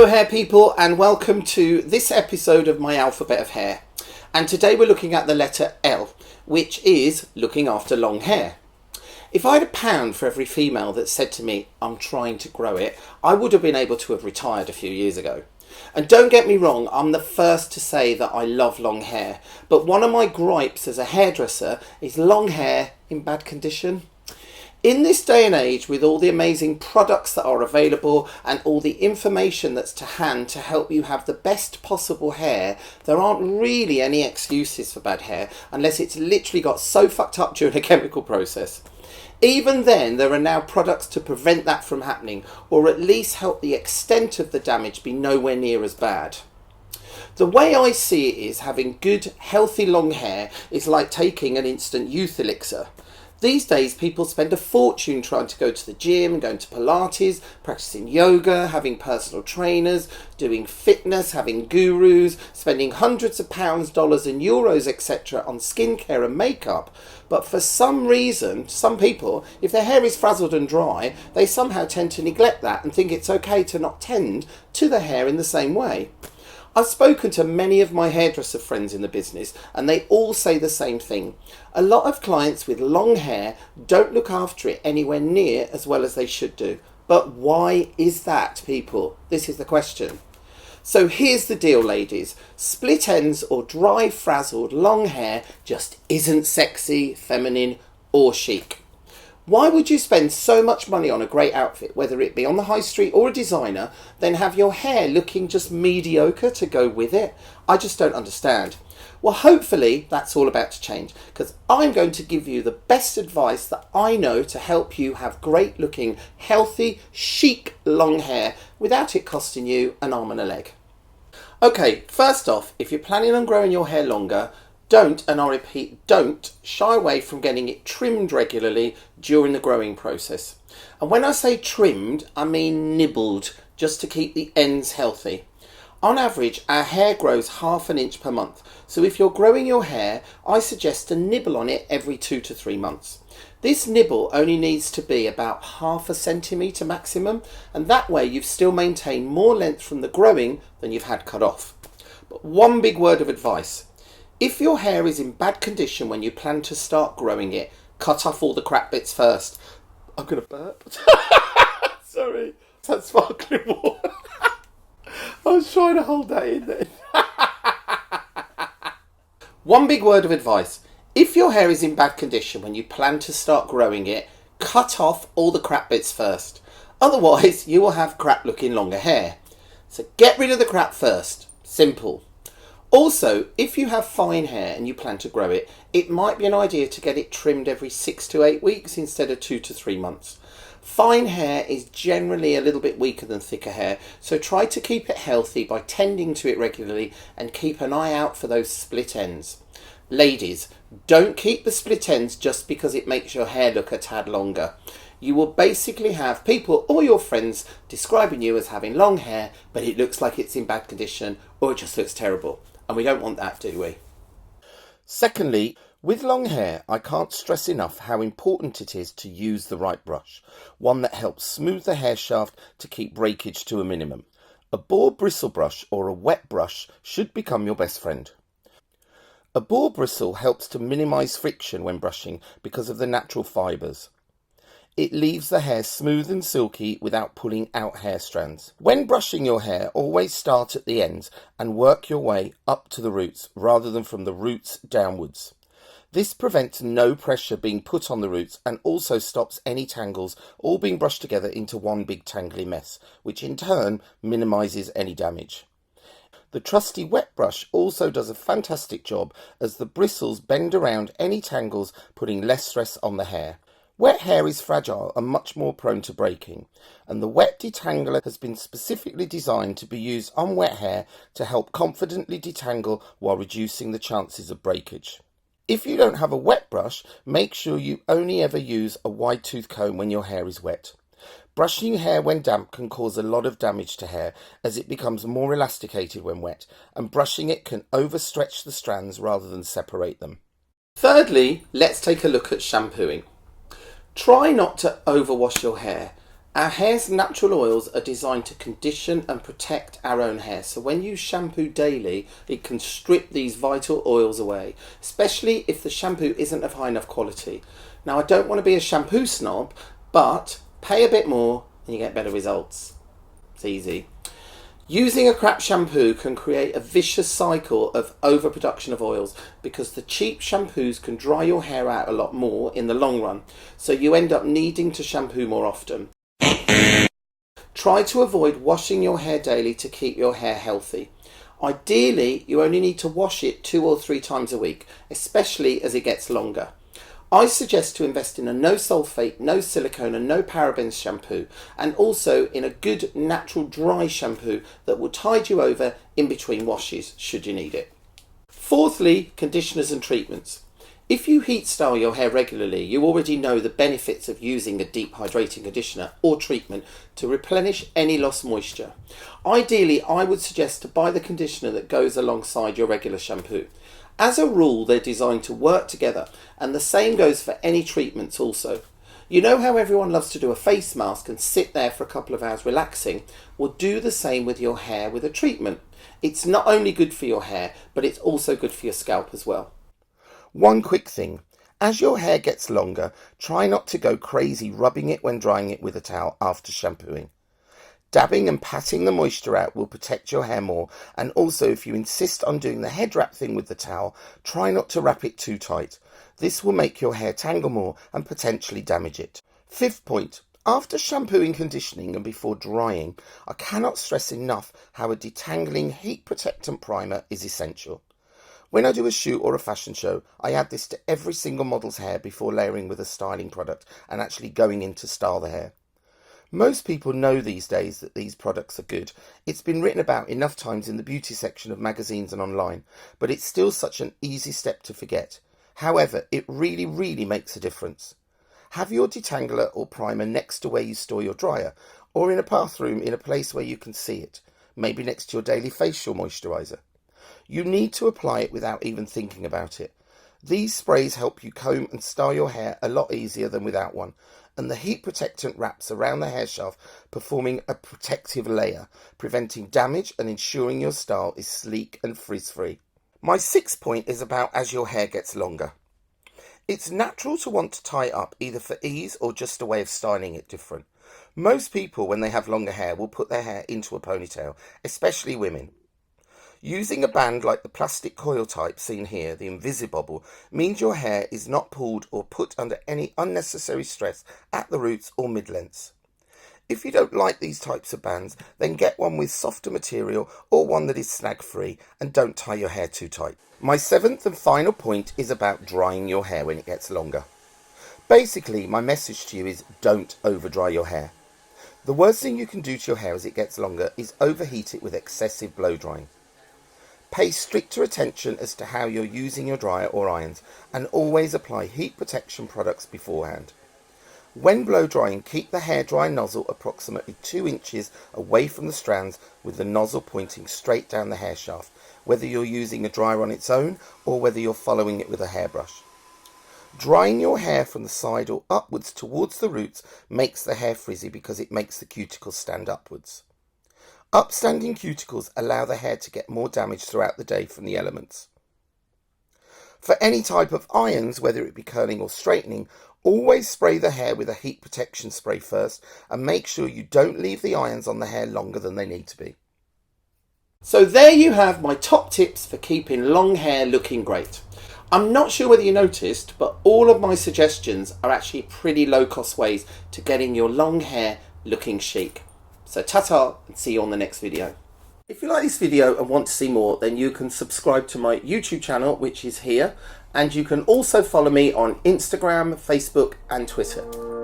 hair people, and welcome to this episode of my alphabet of hair. And today we're looking at the letter L, which is looking after long hair. If I had £1 for every female that said to me, I'm trying to grow it, I would have been able to have retired a few years ago. And don't get me wrong, I'm the first to say that I love long hair, but one of my gripes as a hairdresser is long hair in bad condition. In this day and age, with all the amazing products that are available and all the information that's to hand to help you have the best possible hair, there aren't really any excuses for bad hair unless it's literally got so fucked up during a chemical process. Even then, there are now products to prevent that from happening, or at least help the extent of the damage be nowhere near as bad. The way I see it is having good, healthy long hair is like taking an instant youth elixir. These days, people spend a fortune trying to go to the gym, going to Pilates, practicing yoga, having personal trainers, doing fitness, having gurus, spending hundreds of pounds, dollars and euros, etc. on skincare and makeup. But for some reason, some people, if their hair is frazzled and dry, they somehow tend to neglect that and think it's okay to not tend to the hair in the same way. I've spoken to many of my hairdresser friends in the business and they all say the same thing. A lot of clients with long hair don't look after it anywhere near as well as they should do. But why is that, people? This is the question. So here's the deal, ladies. Split ends or dry, frazzled, long hair just isn't sexy, feminine or chic. Why would you spend so much money on a great outfit, whether it be on the high street or a designer, then have your hair looking just mediocre to go with it? I just don't understand. Well, hopefully that's all about to change, because I'm going to give you the best advice that I know to help you have great looking, healthy, chic long hair without it costing you an arm and a leg. Okay, first off, if you're planning on growing your hair longer, don't, and I repeat, don't shy away from getting it trimmed regularly during the growing process. And when I say trimmed, I mean nibbled, just to keep the ends healthy. On average, our hair grows ½ an inch per month. So if you're growing your hair, I suggest to nibble on it every 2 to 3 months. This nibble only needs to be about ½ centimetre maximum, and that way you've still maintained more length from the growing than you've had cut off. But one big word of advice. If your hair is in bad condition when you plan to start growing it, cut off all the crap bits first. I'm going to burp. Sorry. That's sparkling water. I was trying to hold that in there. One big word of advice. If your hair is in bad condition when you plan to start growing it, cut off all the crap bits first. Otherwise, you will have crap looking longer hair. So get rid of the crap first. Simple. Also, if you have fine hair and you plan to grow it, it might be an idea to get it trimmed every 6 to 8 weeks instead of 2 to 3 months. Fine hair is generally a little bit weaker than thicker hair, so try to keep it healthy by tending to it regularly and keep an eye out for those split ends. Ladies, don't keep the split ends just because it makes your hair look a tad longer. You will basically have people or your friends describing you as having long hair, but it looks like it's in bad condition or it just looks terrible. And we don't want that, do we? Secondly, with long hair, I can't stress enough how important it is to use the right brush, one that helps smooth the hair shaft to keep breakage to a minimum. A boar bristle brush or a wet brush should become your best friend. A boar bristle helps to minimise friction when brushing because of the natural fibres. It leaves the hair smooth and silky without pulling out hair strands. When brushing your hair, always start at the ends and work your way up to the roots rather than from the roots downwards. This prevents no pressure being put on the roots and also stops any tangles all being brushed together into one big tangly mess, which in turn minimises any damage. The trusty wet brush also does a fantastic job as the bristles bend around any tangles, putting less stress on the hair. Wet hair is fragile and much more prone to breaking, and the wet detangler has been specifically designed to be used on wet hair to help confidently detangle while reducing the chances of breakage. If you don't have a wet brush, make sure you only ever use a wide tooth comb when your hair is wet. Brushing hair when damp can cause a lot of damage to hair as it becomes more elasticated when wet, and brushing it can overstretch the strands rather than separate them. Thirdly, let's take a look at shampooing. Try not to overwash your hair. Our hair's natural oils are designed to condition and protect our own hair. So when you shampoo daily, it can strip these vital oils away, especially if the shampoo isn't of high enough quality. Now, I don't want to be a shampoo snob, but pay a bit more and you get better results. It's easy. Using a crap shampoo can create a vicious cycle of overproduction of oils because the cheap shampoos can dry your hair out a lot more in the long run, so you end up needing to shampoo more often. Try to avoid washing your hair daily to keep your hair healthy. Ideally, you only need to wash it 2 or 3 times a week, especially as it gets longer. I suggest to invest in a no sulfate, no silicone and no parabens shampoo, and also in a good natural dry shampoo that will tide you over in between washes should you need it. Fourthly, conditioners and treatments. If you heat style your hair regularly, you already know the benefits of using a deep hydrating conditioner or treatment to replenish any lost moisture. Ideally, I would suggest to buy the conditioner that goes alongside your regular shampoo. As a rule, they're designed to work together, and the same goes for any treatments also. You know how everyone loves to do a face mask and sit there for a couple of hours relaxing? Well, do the same with your hair with a treatment. It's not only good for your hair, but it's also good for your scalp as well. One quick thing. As your hair gets longer, try not to go crazy rubbing it when drying it with a towel after shampooing. Dabbing and patting the moisture out will protect your hair more, and also if you insist on doing the head wrap thing with the towel, try not to wrap it too tight. This will make your hair tangle more and potentially damage it. Fifth point, after shampooing, conditioning and before drying, I cannot stress enough how a detangling heat protectant primer is essential. When I do a shoot or a fashion show, I add this to every single model's hair before layering with a styling product and actually going in to style the hair. Most people know these days that these products are good. It's been written about enough times in the beauty section of magazines and online, but it's still such an easy step to forget. However, it really makes a difference. Have your detangler or primer next to where you store your dryer, or in a bathroom in a place where you can see it, maybe next to your daily facial moisturiser. You need to apply it without even thinking about it. These sprays help you comb and style your hair a lot easier than without one, and the heat protectant wraps around the hair shaft, performing a protective layer, preventing damage and ensuring your style is sleek and frizz-free. My sixth point is about as your hair gets longer. It's natural to want to tie it up either for ease or just a way of styling it different. Most people, when they have longer hair, will put their hair into a ponytail, especially women. Using a band like the plastic coil type seen here, the Invisibobble, means your hair is not pulled or put under any unnecessary stress at the roots or mid-lengths. If you don't like these types of bands, then get one with softer material or one that is snag-free, and don't tie your hair too tight. My seventh and final point is about drying your hair when it gets longer. Basically, my message to you is don't over-dry your hair. The worst thing you can do to your hair as it gets longer is overheat it with excessive blow drying. Pay stricter attention as to how you're using your dryer or irons, and always apply heat protection products beforehand. When blow drying, keep the hairdryer nozzle approximately 2 inches away from the strands, with the nozzle pointing straight down the hair shaft, whether you're using a dryer on its own or whether you're following it with a hairbrush. Drying your hair from the side or upwards towards the roots makes the hair frizzy because it makes the cuticles stand upwards. Upstanding cuticles allow the hair to get more damage throughout the day from the elements. For any type of irons, whether it be curling or straightening, always spray the hair with a heat protection spray first, and make sure you don't leave the irons on the hair longer than they need to be. So there you have my top tips for keeping long hair looking great. I'm not sure whether you noticed, but all of my suggestions are actually pretty low cost ways to getting your long hair looking chic. So ta-ta, and see you on the next video. If you like this video and want to see more, then you can subscribe to my YouTube channel, which is here, and you can also follow me on Instagram, Facebook and Twitter.